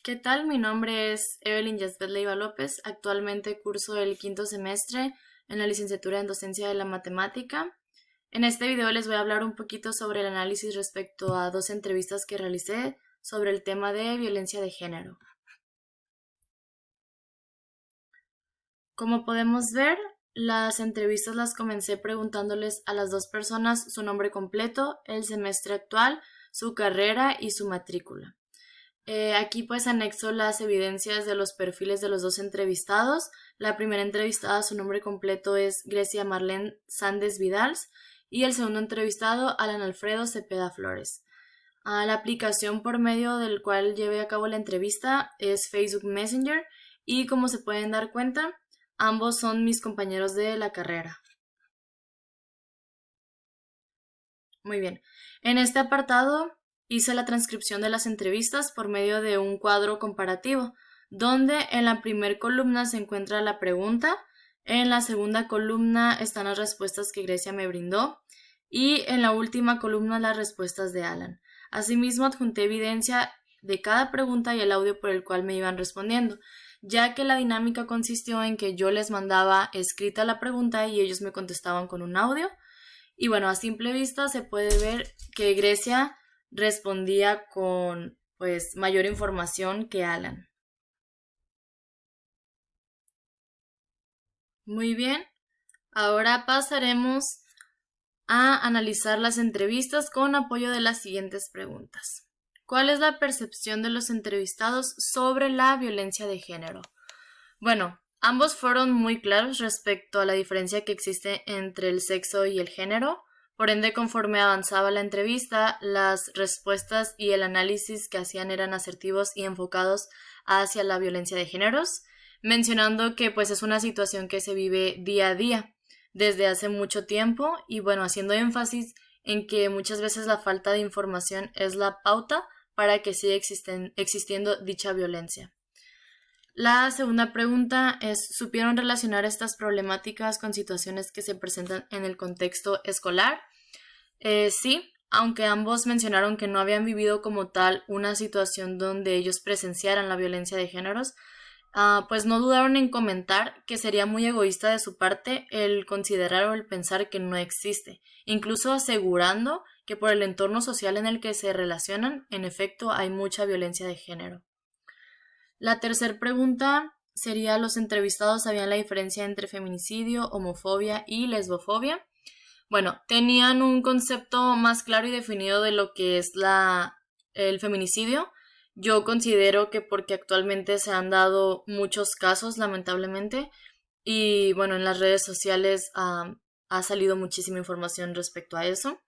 ¿Qué tal? Mi nombre es Evelyn Yasbet Leiva López. Actualmente curso el quinto semestre en la licenciatura en Docencia de la Matemática. En este video les voy a hablar un poquito sobre el análisis respecto a dos entrevistas que realicé sobre el tema de violencia de género. Como podemos ver, las entrevistas las comencé preguntándoles a las dos personas su nombre completo, el semestre actual, su carrera y su matrícula. Aquí pues anexo las evidencias de los perfiles de los dos entrevistados. La primera entrevistada, su nombre completo es Grecia Marlene Sandes Vidals y el segundo entrevistado, Alan Alfredo Cepeda Flores. La aplicación por medio del cual llevé a cabo la entrevista es Facebook Messenger y como se pueden dar cuenta, ambos son mis compañeros de la carrera. Muy bien. En este apartado hice la transcripción de las entrevistas por medio de un cuadro comparativo, donde en la primera columna se encuentra la pregunta, en la segunda columna están las respuestas que Grecia me brindó y en la última columna las respuestas de Alan. Asimismo, adjunté evidencia de cada pregunta y el audio por el cual me iban respondiendo, ya que la dinámica consistió en que yo les mandaba escrita la pregunta y ellos me contestaban con un audio. Y bueno, a simple vista se puede ver que Grecia respondía con mayor información que Alan. Muy bien, ahora pasaremos a analizar las entrevistas con apoyo de las siguientes preguntas. ¿Cuál es la percepción de los entrevistados sobre la violencia de género? Bueno, ambos fueron muy claros respecto a la diferencia que existe entre el sexo y el género. Por ende, conforme avanzaba la entrevista, las respuestas y el análisis que hacían eran asertivos y enfocados hacia la violencia de géneros, mencionando que es una situación que se vive día a día desde hace mucho tiempo y haciendo énfasis en que muchas veces la falta de información es la pauta para que siga existiendo dicha violencia. La segunda pregunta es, ¿supieron relacionar estas problemáticas con situaciones que se presentan en el contexto escolar? Sí, aunque ambos mencionaron que no habían vivido como tal una situación donde ellos presenciaran la violencia de géneros, no dudaron en comentar que sería muy egoísta de su parte el considerar o el pensar que no existe, incluso asegurando que por el entorno social en el que se relacionan, en efecto, hay mucha violencia de género. La tercera pregunta sería, ¿los entrevistados sabían la diferencia entre feminicidio, homofobia y lesbofobia? Bueno, tenían un concepto más claro y definido de lo que es el feminicidio. Yo considero que porque actualmente se han dado muchos casos, lamentablemente, y en las redes sociales ha salido muchísima información respecto a eso.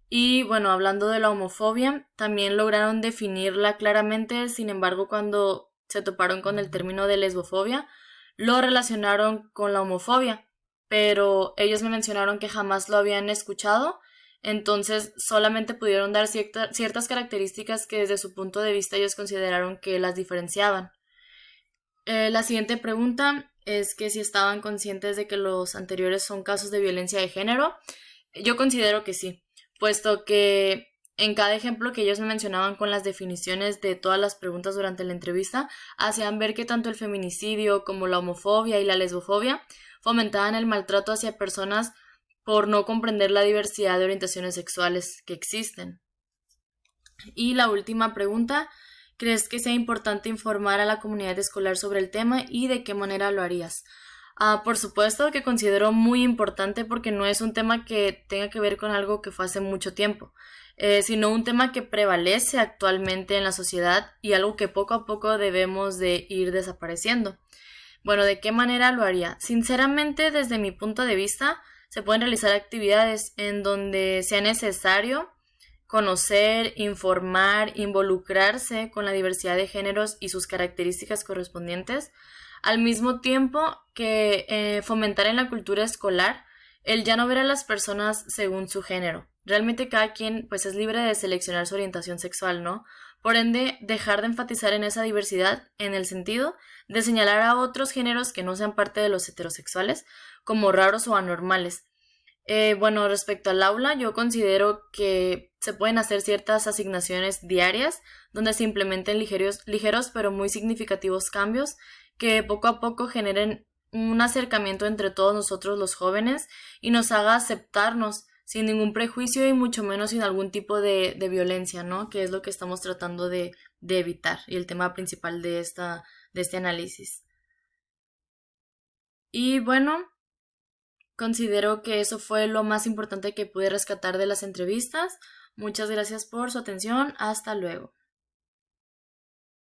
Y hablando de la homofobia, también lograron definirla claramente, sin embargo, cuando se toparon con el término de lesbofobia, lo relacionaron con la homofobia, pero ellos me mencionaron que jamás lo habían escuchado, entonces solamente pudieron dar ciertas características que desde su punto de vista ellos consideraron que las diferenciaban. La siguiente pregunta es que si estaban conscientes de que los anteriores son casos de violencia de género. Yo considero que sí, puesto que en cada ejemplo que ellos me mencionaban con las definiciones de todas las preguntas durante la entrevista, hacían ver que tanto el feminicidio como la homofobia y la lesbofobia fomentaban el maltrato hacia personas por no comprender la diversidad de orientaciones sexuales que existen. Y la última pregunta, ¿crees que sea importante informar a la comunidad escolar sobre el tema y de qué manera lo harías? Por supuesto que considero muy importante porque no es un tema que tenga que ver con algo que fue hace mucho tiempo, sino un tema que prevalece actualmente en la sociedad y algo que poco a poco debemos de ir desapareciendo. Bueno, ¿de qué manera lo haría? Sinceramente, desde mi punto de vista, se pueden realizar actividades en donde sea necesario conocer, informar, involucrarse con la diversidad de géneros y sus características correspondientes, al mismo tiempo que fomentar en la cultura escolar el ya no ver a las personas según su género. Realmente cada quien es libre de seleccionar su orientación sexual, ¿no? Por ende, dejar de enfatizar en esa diversidad en el sentido de señalar a otros géneros que no sean parte de los heterosexuales como raros o anormales. Respecto al aula, yo considero que se pueden hacer ciertas asignaciones diarias donde se implementen ligeros pero muy significativos cambios que poco a poco generen un acercamiento entre todos nosotros los jóvenes y nos haga aceptarnos sin ningún prejuicio y mucho menos sin algún tipo de violencia, ¿no? Que es lo que estamos tratando de evitar y el tema principal de este análisis. Y bueno, considero que eso fue lo más importante que pude rescatar de las entrevistas. Muchas gracias por su atención. Hasta luego.